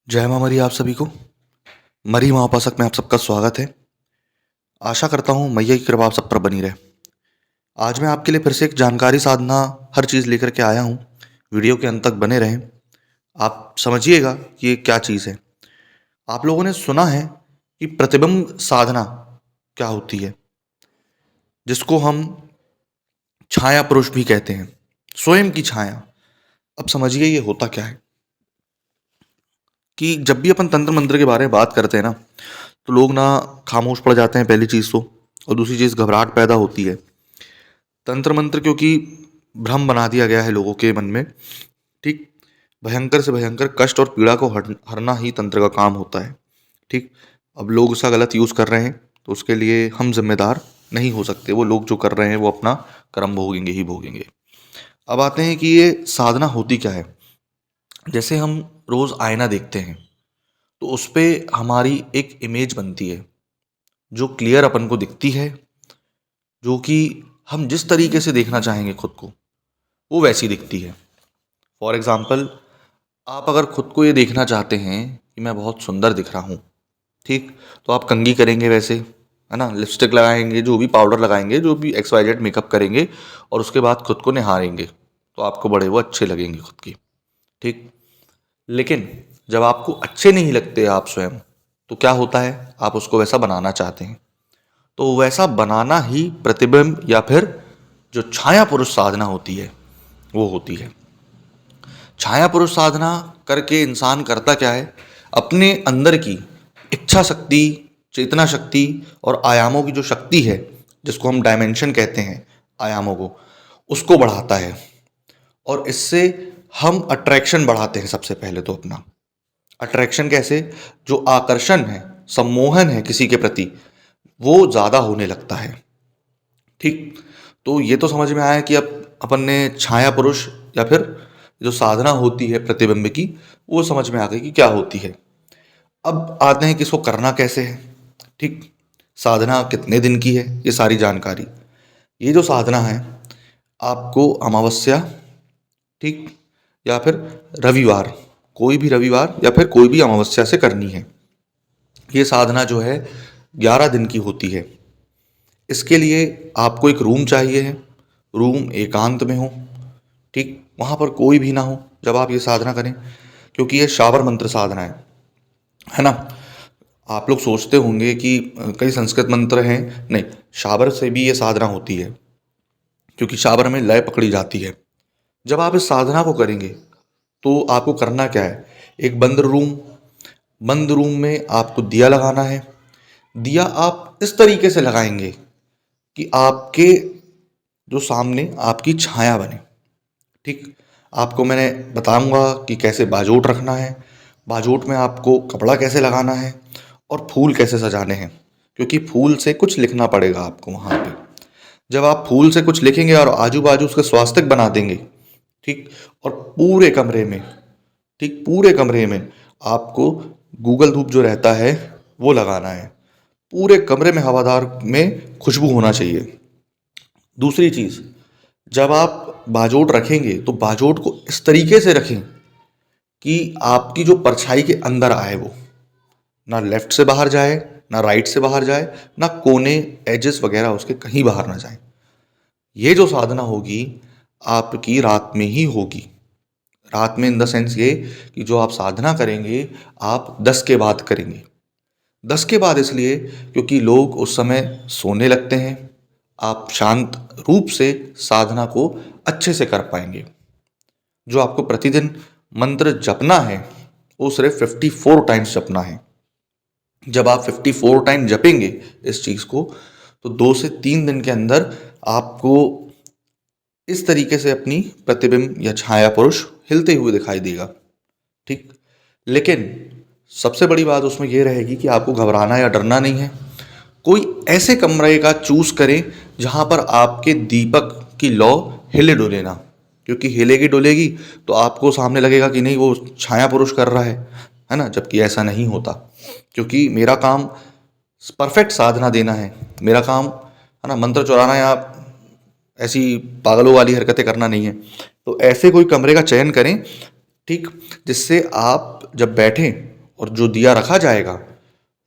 जय माँ मरी आप सभी को। मरी माँ उपासक में आप सबका स्वागत है। आशा करता हूँ मैया की कृपा आप सब पर बनी रहे। आज मैं आपके लिए फिर से एक जानकारी साधना हर चीज़ लेकर के आया हूँ। वीडियो के अंत तक बने रहें। आप समझिएगा कि ये क्या चीज़ है। आप लोगों ने सुना है कि प्रतिबिंब साधना क्या होती है, जिसको हम छाया पुरुष भी कहते हैं, स्वयं की छाया। अब समझिए ये होता क्या है कि जब भी अपन तंत्र मंत्र के बारे में बात करते हैं ना, तो लोग ना खामोश पड़ जाते हैं, पहली चीज़ तो। और दूसरी चीज़ घबराहट पैदा होती है। तंत्र मंत्र क्योंकि भ्रम बना दिया गया है लोगों के मन में, ठीक। भयंकर से भयंकर कष्ट और पीड़ा को हरना ही तंत्र का काम होता है, ठीक। अब लोग उसका गलत यूज़ कर रहे हैं, तो उसके लिए हम जिम्मेदार नहीं हो सकते। वो लोग जो कर रहे हैं वो अपना कर्म भोगेंगे ही भोगेंगे। अब आते हैं कि ये साधना होती क्या है। जैसे हम रोज़ आईना देखते हैं, तो उस पे हमारी एक इमेज बनती है जो क्लियर अपन को दिखती है, जो कि हम जिस तरीके से देखना चाहेंगे खुद को वो वैसी दिखती है। फॉर एग्ज़ाम्पल, आप अगर खुद को ये देखना चाहते हैं कि मैं बहुत सुंदर दिख रहा हूँ, ठीक, तो आप कंघी करेंगे वैसे, है ना, लिपस्टिक लगाएंगे, जो भी पाउडर लगाएंगे, जो भी एक्स वाई जेड मेकअप करेंगे, और उसके बाद खुद को निहारेंगे, तो आपको बड़े वो अच्छे लगेंगे खुद की, ठीक। लेकिन जब आपको अच्छे नहीं लगते आप स्वयं, तो क्या होता है, आप उसको वैसा बनाना चाहते हैं। तो वैसा बनाना ही प्रतिबिंब या फिर जो छाया पुरुष साधना होती है वो होती है। छाया पुरुष साधना करके इंसान करता क्या है, अपने अंदर की इच्छा शक्ति, चेतना शक्ति और आयामों की जो शक्ति है, जिसको हम डायमेंशन कहते हैं, आयामों को, उसको बढ़ाता है। और इससे हम अट्रैक्शन बढ़ाते हैं। सबसे पहले तो अपना अट्रैक्शन कैसे, जो आकर्षण है, सम्मोहन है किसी के प्रति, वो ज़्यादा होने लगता है, ठीक। तो ये तो समझ में आया कि अब अपन ने छाया पुरुष या फिर जो साधना होती है प्रतिबिंब की, वो समझ में आ गई कि क्या होती है। अब आते हैं कि इसको करना कैसे है, ठीक। साधना कितने दिन की है, ये सारी जानकारी। ये जो साधना है, आपको अमावस्या, ठीक, या फिर रविवार, कोई भी रविवार या फिर कोई भी अमावस्या से करनी है। ये साधना जो है 11 दिन की होती है। इसके लिए आपको एक रूम चाहिए है। रूम एकांत में हो, ठीक, वहाँ पर कोई भी ना हो जब आप ये साधना करें, क्योंकि ये शाबर मंत्र साधना है ना। आप लोग सोचते होंगे कि कई संस्कृत मंत्र हैं, नहीं, शाबर से भी ये साधना होती है, क्योंकि शाबर में लय पकड़ी जाती है। जब आप इस साधना को करेंगे तो आपको करना क्या है, एक बंद रूम में आपको दिया लगाना है। दिया आप इस तरीके से लगाएंगे कि आपके जो सामने आपकी छाया बने, ठीक। आपको मैंने बताऊंगा कि कैसे बाजोट रखना है, बाजोट में आपको कपड़ा कैसे लगाना है, और फूल कैसे सजाने हैं, क्योंकि फूल से कुछ लिखना पड़ेगा आपको वहाँ पे। जब आप फूल से कुछ लिखेंगे और आजू बाजू उसके स्वास्तिक बना देंगे, ठीक, और पूरे कमरे में, ठीक, पूरे कमरे में आपको गूगल धूप जो रहता है वो लगाना है। पूरे कमरे में हवादार में खुशबू होना चाहिए। दूसरी चीज़, जब आप बाजोट रखेंगे तो बाजोट को इस तरीके से रखें कि आपकी जो परछाई के अंदर आए, वो ना लेफ्ट से बाहर जाए, ना राइट से बाहर जाए, ना कोने एजेस वगैरह उसके कहीं बाहर ना जाए। ये जो साधना होगी आपकी रात में ही होगी। रात में इन द सेंस ये कि जो आप साधना करेंगे आप 10 के बाद करेंगे। 10 के बाद इसलिए क्योंकि लोग उस समय सोने लगते हैं। आप शांत रूप से साधना को अच्छे से कर पाएंगे। जो आपको प्रतिदिन मंत्र जपना है वो सिर्फ 54 टाइम्स जपना है। जब आप 54 टाइम जपेंगे इस चीज़ को, तो 2 से 3 दिन के अंदर आपको इस तरीके से अपनी प्रतिबिंब या छाया पुरुष हिलते हुए दिखाई देगा, ठीक। लेकिन सबसे बड़ी बात उसमें यह रहेगी कि आपको घबराना या डरना नहीं है। कोई ऐसे कमरे का चूज करें जहां पर आपके दीपक की लौ हिले डुले ना, क्योंकि हिलेगी डुलेगी तो आपको सामने लगेगा कि नहीं वो छाया पुरुष कर रहा है ना, जबकि ऐसा नहीं होता। क्योंकि मेरा काम परफेक्ट साधना देना है, मेरा काम है ना मंत्र चुराना या ऐसी पागलों वाली हरकतें करना नहीं है। तो ऐसे कोई कमरे का चयन करें, ठीक, जिससे आप जब बैठें और जो दिया रखा जाएगा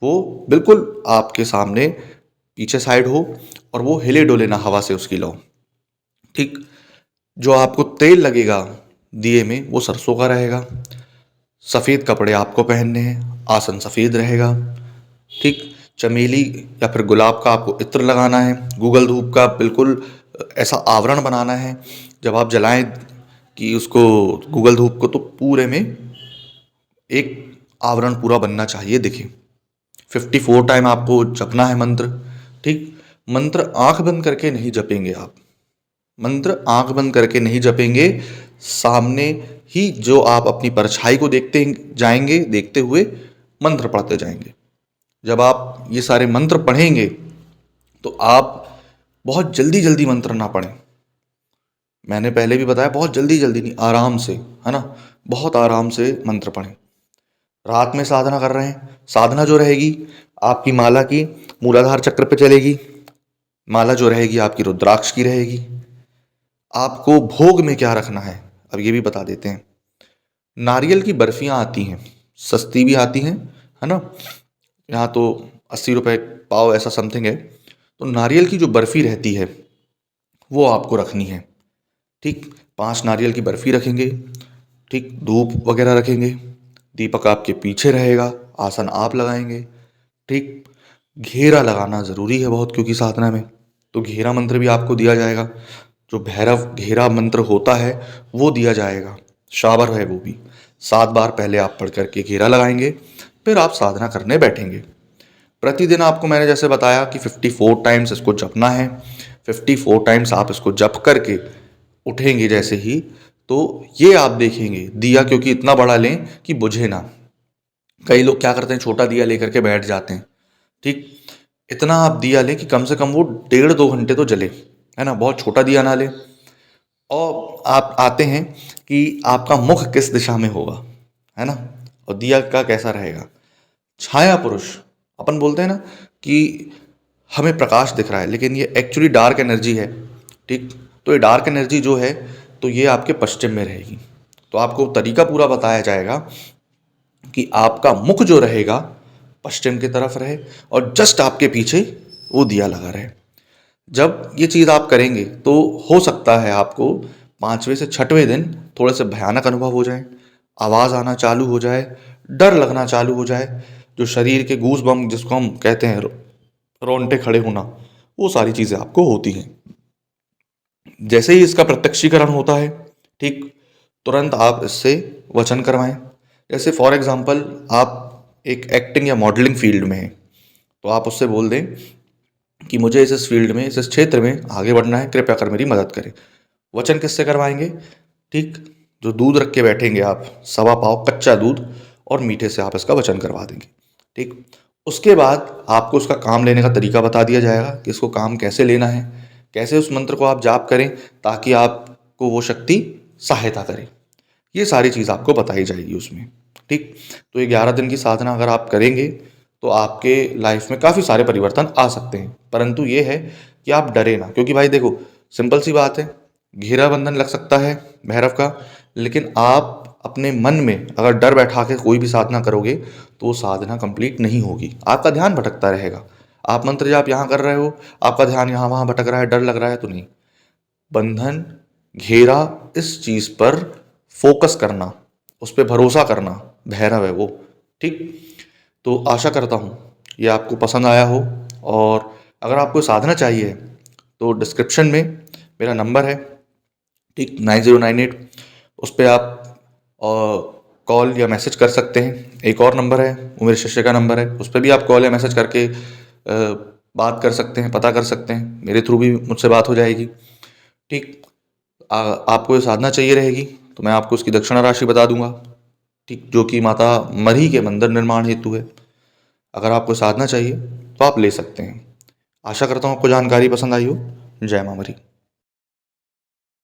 वो बिल्कुल आपके सामने पीछे साइड हो और वो हिले डुले ना हवा से उसकी लौ। ठीक। जो आपको तेल लगेगा दिए में वो सरसों का रहेगा। सफ़ेद कपड़े आपको पहनने हैं, आसन सफ़ेद रहेगा। ठीक। चमेली या फिर गुलाब का आपको इत्र लगाना है। गूगल धूप का बिल्कुल ऐसा आवरण बनाना है जब आप जलाएं कि उसको गूगल धूप को तो पूरे में एक आवरण पूरा बनना चाहिए दिखे। 54 टाइम आपको जपना है मंत्र। ठीक। मंत्र आंख बंद करके नहीं जपेंगे आप। मंत्र आंख बंद करके नहीं जपेंगे। सामने ही जो आप अपनी परछाई को देखते जाएंगे, देखते हुए मंत्र पढ़ते जाएंगे। जब आप ये सारे मंत्र पढ़ेंगे तो आप बहुत जल्दी जल्दी मंत्र ना पढ़ें। मैंने पहले भी बताया, बहुत जल्दी जल्दी नहीं, आराम से, है ना, बहुत आराम से मंत्र पढ़ें। रात में साधना कर रहे हैं, साधना जो रहेगी आपकी माला की मूलाधार चक्र पे चलेगी। माला जो रहेगी आपकी रुद्राक्ष की रहेगी। आपको भोग में क्या रखना है अब ये भी बता देते हैं। नारियल की बर्फियां आती हैं, सस्ती भी आती हैं, है ना। यहाँ तो 80 रुपए पाव ऐसा समथिंग है। तो नारियल की जो बर्फी रहती है वो आपको रखनी है। ठीक। 5 नारियल की बर्फी रखेंगे। ठीक। धूप वगैरह रखेंगे। दीपक आपके पीछे रहेगा, आसन आप लगाएंगे। ठीक। घेरा लगाना ज़रूरी है बहुत, क्योंकि साधना में तो घेरा मंत्र भी आपको दिया जाएगा। जो भैरव घेरा मंत्र होता है वो दिया जाएगा, शाबर है वो भी। 7 बार पहले आप पढ़ करके घेरा लगाएंगे, फिर आप साधना करने बैठेंगे। प्रतिदिन आपको मैंने जैसे बताया कि 54 टाइम्स इसको जपना है। 54 टाइम्स आप इसको जप करके उठेंगे जैसे ही, तो ये आप देखेंगे दिया क्योंकि इतना बड़ा लें कि बुझे ना। कई लोग क्या करते हैं, छोटा दिया लेकर के बैठ जाते हैं। ठीक। इतना आप दिया लें कि कम से कम वो 1.5-2 घंटे तो जले, है ना, बहुत छोटा दिया ना लें। और आप आते हैं कि आपका मुख किस दिशा में होगा, है ना, और दिया का कैसा रहेगा। छाया पुरुष अपन बोलते हैं ना कि हमें प्रकाश दिख रहा है, लेकिन ये एक्चुअली डार्क एनर्जी है। ठीक। तो ये डार्क एनर्जी जो है तो ये आपके पश्चिम में रहेगी। तो आपको तरीका पूरा बताया जाएगा कि आपका मुख जो रहेगा पश्चिम की तरफ रहे और जस्ट आपके पीछे वो दिया लगा रहे। जब ये चीज़ आप करेंगे तो हो सकता है आपको 5वें से 6वें दिन थोड़े से भयानक अनुभव हो जाए, आवाज़ आना चालू हो जाए, डर लगना चालू हो जाए, जो शरीर के गूज बम जिसको हम कहते हैं, रोंगटे खड़े होना, वो सारी चीज़ें आपको होती हैं। जैसे ही इसका प्रत्यक्षीकरण होता है, ठीक, तुरंत आप इससे वचन करवाएं। जैसे फॉर एग्जांपल आप एक एक्टिंग या मॉडलिंग फील्ड में हैं, तो आप उससे बोल दें कि मुझे इस फील्ड में, इस क्षेत्र में आगे बढ़ना है, कृपया कर मेरी मदद करें। वचन किससे करवाएंगे? ठीक, जो दूध रख के बैठेंगे आप, 1.25 पाव कच्चा दूध और मीठे से आप इसका वचन करवा देंगे। ठीक। उसके बाद आपको उसका काम लेने का तरीका बता दिया जाएगा कि इसको काम कैसे लेना है, कैसे उस मंत्र को आप जाप करें ताकि आपको वो शक्ति सहायता करे। ये सारी चीज़ आपको बताई जाएगी उसमें। ठीक। तो ये 11 दिन की साधना अगर आप करेंगे तो आपके लाइफ में काफ़ी सारे परिवर्तन आ सकते हैं। परंतु ये है कि आप डरे ना, क्योंकि भाई देखो सिंपल सी बात है, घेरा बंधन लग सकता है भैरव का, लेकिन आप अपने मन में अगर डर बैठा के कोई भी साधना करोगे तो वो साधना कंप्लीट नहीं होगी। आपका ध्यान भटकता रहेगा। आप मंत्र जाप यहाँ कर रहे हो, आपका ध्यान यहाँ वहाँ भटक रहा है, डर लग रहा है, तो नहीं। बंधन, घेरा, इस चीज़ पर फोकस करना, उस पर भरोसा करना, भैरव है वो। ठीक। तो आशा करता हूँ ये आपको पसंद आया हो, और अगर आपको साधना चाहिए तो डिस्क्रिप्शन में मेरा नंबर है, ठीक, 9098, उस पर आप कॉल या मैसेज कर सकते हैं। एक और नंबर है, वो मेरे शिष्य का नंबर है, उस पर भी आप कॉल या मैसेज करके बात कर सकते हैं, पता कर सकते हैं, मेरे थ्रू भी मुझसे बात हो जाएगी। ठीक। आपको ये साधना चाहिए रहेगी तो मैं आपको उसकी दक्षिणा राशि बता दूंगा, ठीक, जो कि माता मरी के मंदिर निर्माण हेतु है। अगर आपको साधना चाहिए तो आप ले सकते हैं। आशा करता हूँ आपको जानकारी पसंद आई हो। जय माँ मरी।